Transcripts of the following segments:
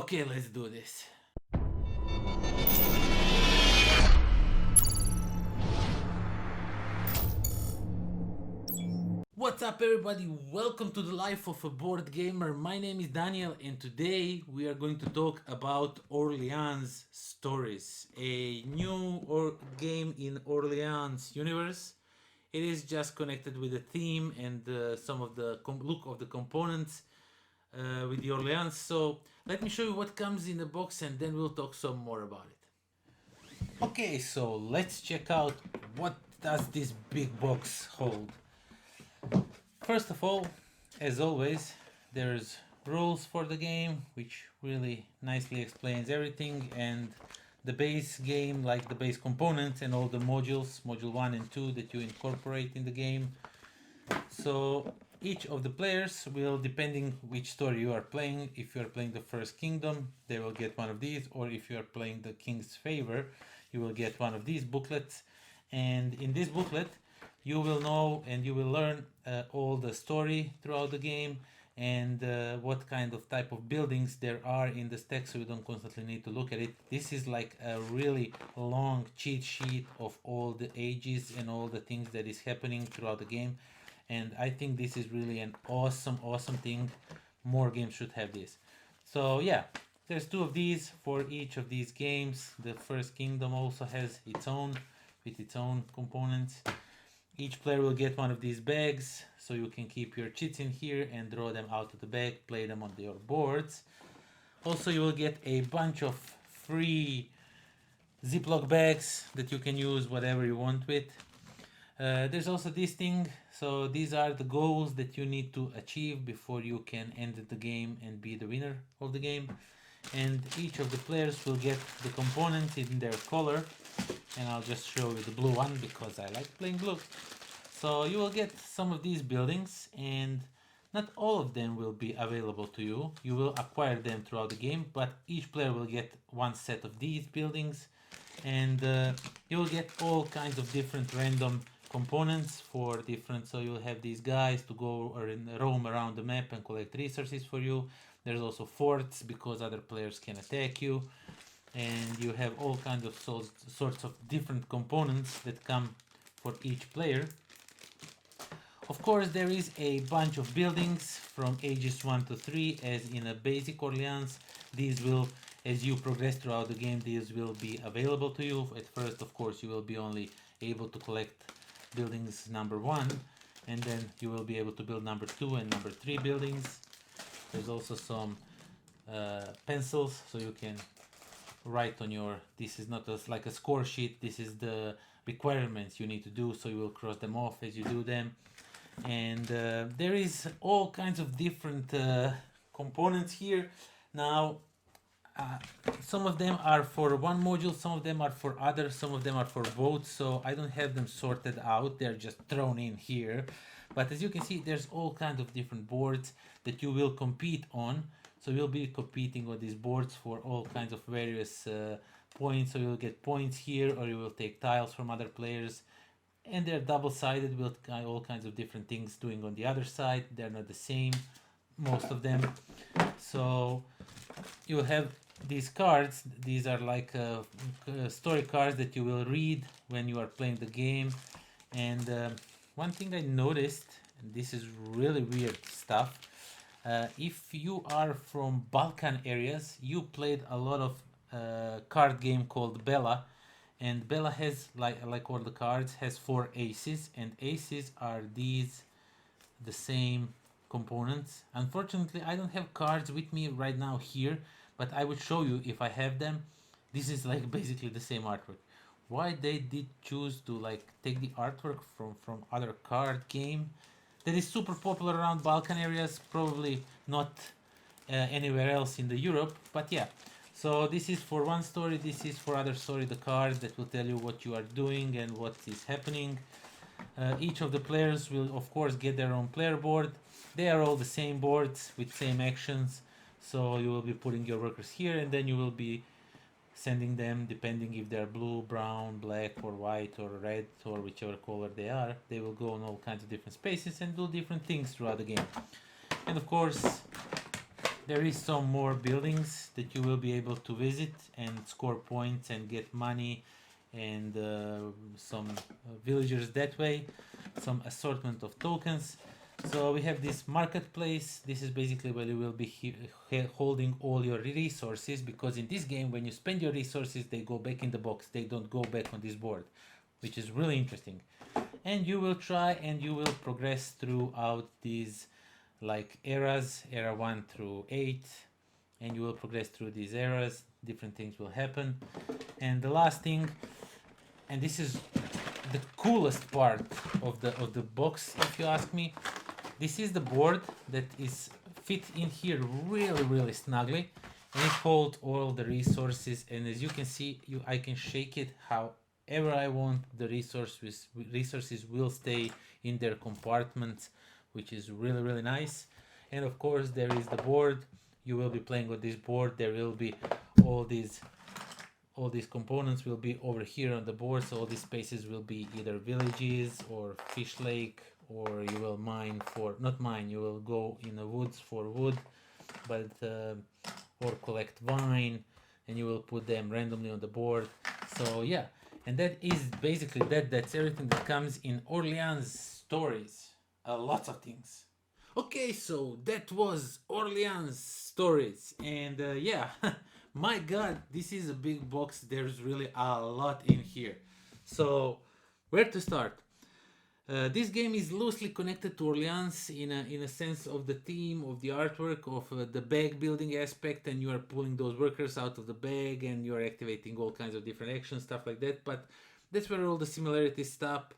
Okay, let's do this. What's up everybody, welcome to the life of a board gamer. My name is Daniel and today we are going to talk about Orleans Stories, a new game in Orleans universe. It is just connected with the theme and some of the look of the components with the Orleans. So let me show you what comes in the box and then we'll talk some more about it. Okay, so let's check out what does this big box hold. First of all, as always, there's rules for the game, which really nicely explains everything, and the base game, like the base components and all the modules, module 1 and 2 that you incorporate in the game. So each of the players will, depending which story you are playing, if you are playing the First Kingdom, they will get one of these, or if you are playing the King's Favor, you will get one of these booklets. And in this booklet, you will know and you will learn all the story throughout the game and what kind of type of buildings there are in the stack, so you don't constantly need to look at it. This is like a really long cheat sheet of all the ages and all the things that is happening throughout the game, and I think this is really an awesome thing. More games should have this. So yeah, there's two of these for each of these games. The First Kingdom also has its own with its own components. Each player will get one of these bags, so you can keep your chits in here and draw them out of the bag, play them on your boards. Also, you will get a bunch of free Ziploc bags that you can use whatever you want with. There's also this thing, so these are the goals that you need to achieve before you can end the game and be the winner of the game. And each of the players will get the components in their color, and I'll just show you the blue one because I like playing blue. So you will get some of these buildings, and not all of them will be available to you. You will acquire them throughout the game, but each player will get one set of these buildings, and you will get all kinds of different random components for different. So you'll have these guys to go or roam around the map and collect resources for you. There's also forts because other players can attack you, and you have all kinds of sorts of different components that come for each player. Of course, there is a bunch of buildings from ages 1 to 3 as in a basic Orleans. These will, as you progress throughout the game, these will be available to you. At first, of course, you will be only able to collect buildings number 1, and then you will be able to build number 2 and number 3 buildings. There's also some pencils, so you can write on your, this is not like a score sheet, this is the requirements you need to do, so you will cross them off as you do them. And there is all kinds of different components here. Now some of them are for one module, some of them are for others, some of them are for both, so I don't have them sorted out, they're just thrown in here. But as you can see, there's all kinds of different boards that you will compete on. So you'll be competing on these boards for all kinds of various points. So you'll get points here, or you will take tiles from other players. And they're double-sided with all kinds of different things doing on the other side. They're not the same, most of them. So you have these cards. These are like story cards that you will read when you are playing the game. And one thing I noticed, and this is really weird stuff, if you are from Balkan areas, you played a lot of card game called Bella, and Bella has, like all the cards, has 4 aces, and aces are these, the same components. Unfortunately, I don't have cards with me right now here, but I would show you if I have them. This is like basically the same artwork. Why they did choose to like take the artwork from other card game that is super popular around Balkan areas, probably not anywhere else in the Europe, but yeah. So this is for one story, this is for other story, the cards that will tell you what you are doing and what is happening. Each of the players will of course get their own player board. They are all the same boards with same actions, so you will be putting your workers here, and then you will be sending them, depending if they're blue, brown, black or white or red or whichever color they are. They will go on all kinds of different spaces and do different things throughout the game. And of course, There is some more buildings that you will be able to visit and score points and get money and some villagers that way, some assortment of tokens. So we have this marketplace. This is basically where you will be holding all your resources, because in this game when you spend your resources they go back in the box, they don't go back on this board, which is really interesting. And you will try and you will progress throughout these like eras, era 1 through 8, and you will progress through these eras, different things will happen. And the last thing, and this is the coolest part of the box if you ask me, this is the board that is fit in here really snugly, and it holds all the resources, and as you can see, I can shake it however I want. The resources will stay in their compartments, which is really nice. And of course there is the board. You will be playing with this board. There will be all these components will be over here on the board, so all these spaces will be either villages or fish lake, or you will mine for, not mine, you will go in the woods for wood, but or collect vine, and you will put them randomly on the board. So yeah, and that is basically that's everything that comes in Orleans Stories. Lots of things. Okay, so that was Orleans Stories, and yeah, my God, this is a big box. There's really a lot in here. So, where to start? This game is loosely connected to Orleans in a sense of the theme, of the artwork, of the bag building aspect, and you are pulling those workers out of the bag, and you are activating all kinds of different actions, stuff like that. But that's where all the similarities stop.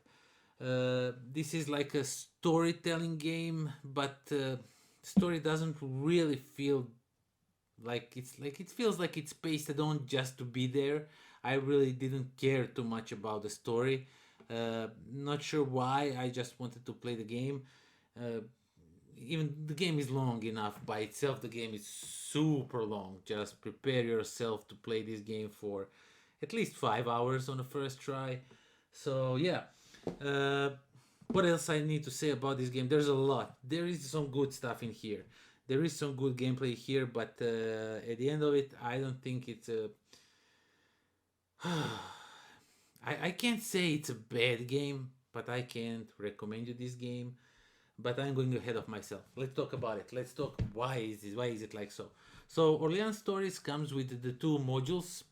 This is like a storytelling game, but story doesn't really feel like it feels like it's pasted on just to be there. I really didn't care too much about the story. Not sure why. I just wanted to play the game. Uh, Even the game is long enough by itself. The game is super long. Just prepare yourself to play this game for at least 5 hours on the first try. So yeah. Uh, what else I need to say about this game? There's a lot. There is some good stuff in here. There is some good gameplay here, but at the end of it, I don't think it's a. I can't say it's a bad game, but I can't recommend you this game. But I'm going ahead of myself. Let's talk about it. Let's talk why is it like so. So Orleans Stories comes with the two modules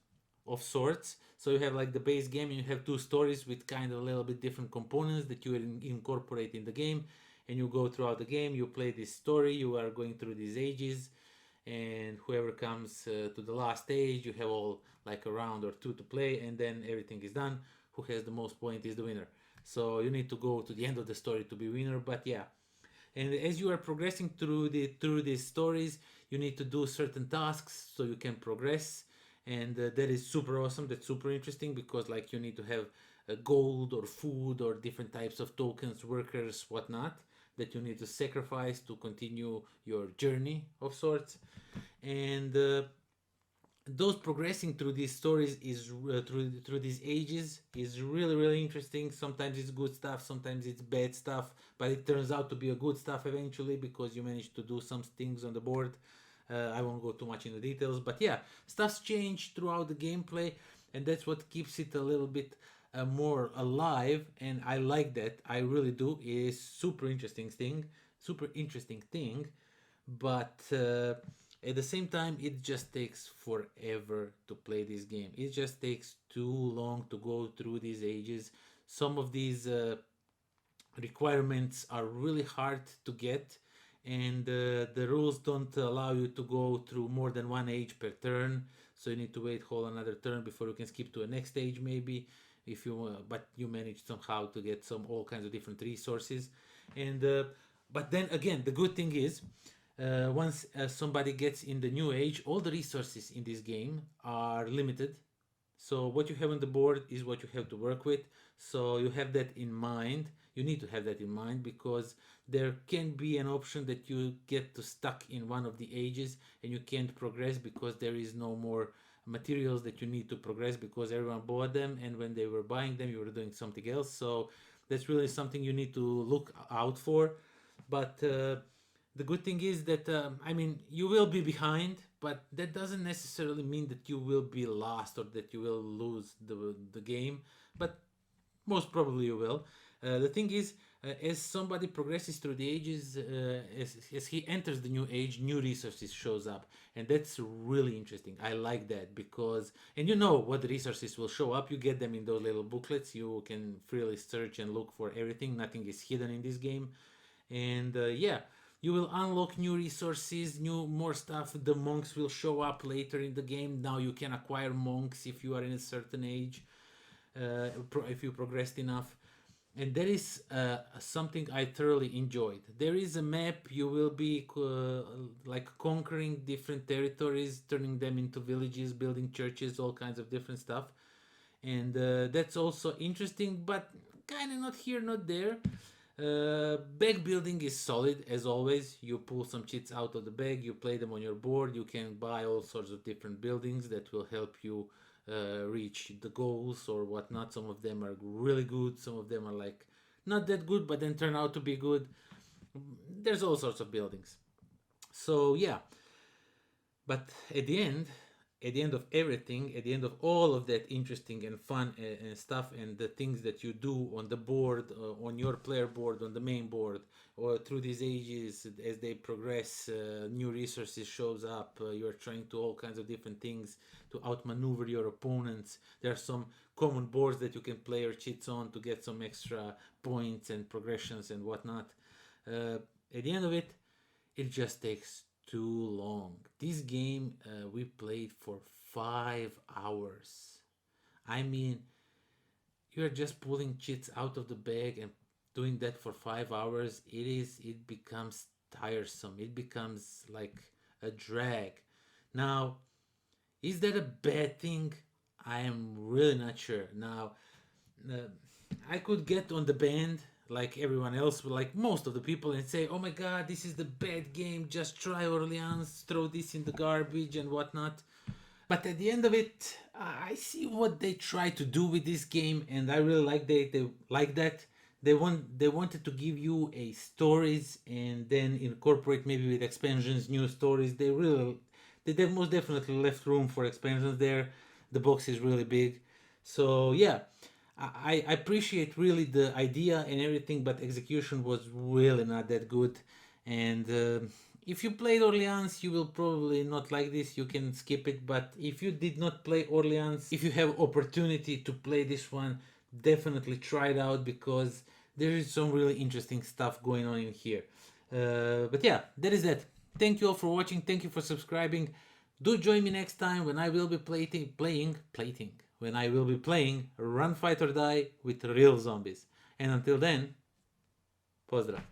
of sorts. So you have like the base game, and you have two stories with kind of a little bit different components that you incorporate in the game, and you go throughout the game. You play this story. You are going through these ages, and whoever comes to the last stage, you have all like a round or two to play, and then everything is done. Who has the most point is the winner. So you need to go to the end of the story to be winner. But yeah, and as you are progressing through these stories, you need to do certain tasks so you can progress, and that is super awesome. That's super interesting, because like you need to have gold or food or different types of tokens, workers, whatnot, that you need to sacrifice to continue your journey of sorts. And those progressing through these stories is through these ages is really interesting. Sometimes it's good stuff, sometimes it's bad stuff, but it turns out to be a good stuff eventually, because you manage to do some things on the board. I won't go too much into details, but yeah, stuff's changed throughout the gameplay, and that's what keeps it a little bit more alive, and I like that. I really do. It is super interesting thing, but at the same time, it just takes forever to play this game. It just takes too long to go through these ages. Some of these requirements are really hard to get, and the rules don't allow you to go through more than one age per turn. So you need to wait whole another turn before you can skip to a next stage, maybe, if you but you manage somehow to get some all kinds of different resources. And but then again, the good thing is, once somebody gets in the new age, all the resources in this game are limited. So what you have on the board is what you have to work with. So you have that in mind. You need to have that in mind, because there can be an option that you get to stuck in one of the ages and you can't progress, because there is no more materials that you need to progress, because everyone bought them, and when they were buying them you were doing something else. So that's really something you need to look out for. But The good thing is that I mean, you will be behind, but that doesn't necessarily mean that you will be lost or that you will lose the game. But most probably you will. The thing is, as somebody progresses through the ages, as he enters the new age, new resources shows up, and that's really interesting. I like that because, and you know what resources will show up. You get them in those little booklets. You can freely search and look for everything. Nothing is hidden in this game, and yeah, you will unlock new resources, new more stuff. The monks will show up later in the game. Now you can acquire monks if you are in a certain age, if you progressed enough. And that is something I thoroughly enjoyed. There is a map. You will be like conquering different territories, turning them into villages, building churches, all kinds of different stuff. And that's also interesting, but kind of not here, not there. Bag building is solid as always. You pull some cheats out of the bag, you play them on your board. You can buy all sorts of different buildings that will help you reach the goals or whatnot. Some of them are really good, some of them are like not that good, but then turn out to be good. There's all sorts of buildings. So yeah, but at the end of everything, at the end of all of that interesting and fun and stuff, and the things that you do on the board, on your player board, on the main board, or through these ages, as they progress, new resources shows up. You're trying to all kinds of different things to outmaneuver your opponents. There are some common boards that you can play your cheats on to get some extra points and progressions and whatnot. At the end of it, it just takes too long. This game we played for 5 hours. I mean, you're just pulling cheats out of the bag and doing that for 5 hours. It becomes tiresome. It becomes like a drag. Now, is that a bad thing? I am really not sure. Now, uh, I could get on the band like everyone else, like most of the people, and say, "Oh my God, this is the bad game. Just try Orleans, throw this in the garbage and whatnot." But at the end of it, I see what they try to do with this game, and I really like they like that. They wanted to give you a stories and then incorporate maybe with expansions new stories. They most definitely left room for expansions there. The box is really big, so yeah, I appreciate really the idea and everything, but execution was really not that good. And if you played Orleans, you will probably not like this. You can skip it. But if you did not play Orleans, if you have opportunity to play this one, definitely try it out because there is some really interesting stuff going on in here. But yeah, that is that. Thank you all for watching. Thank you for subscribing. Do join me next time when I will be when I will be playing Run Fight or Die with real zombies. And until then, pozdrav.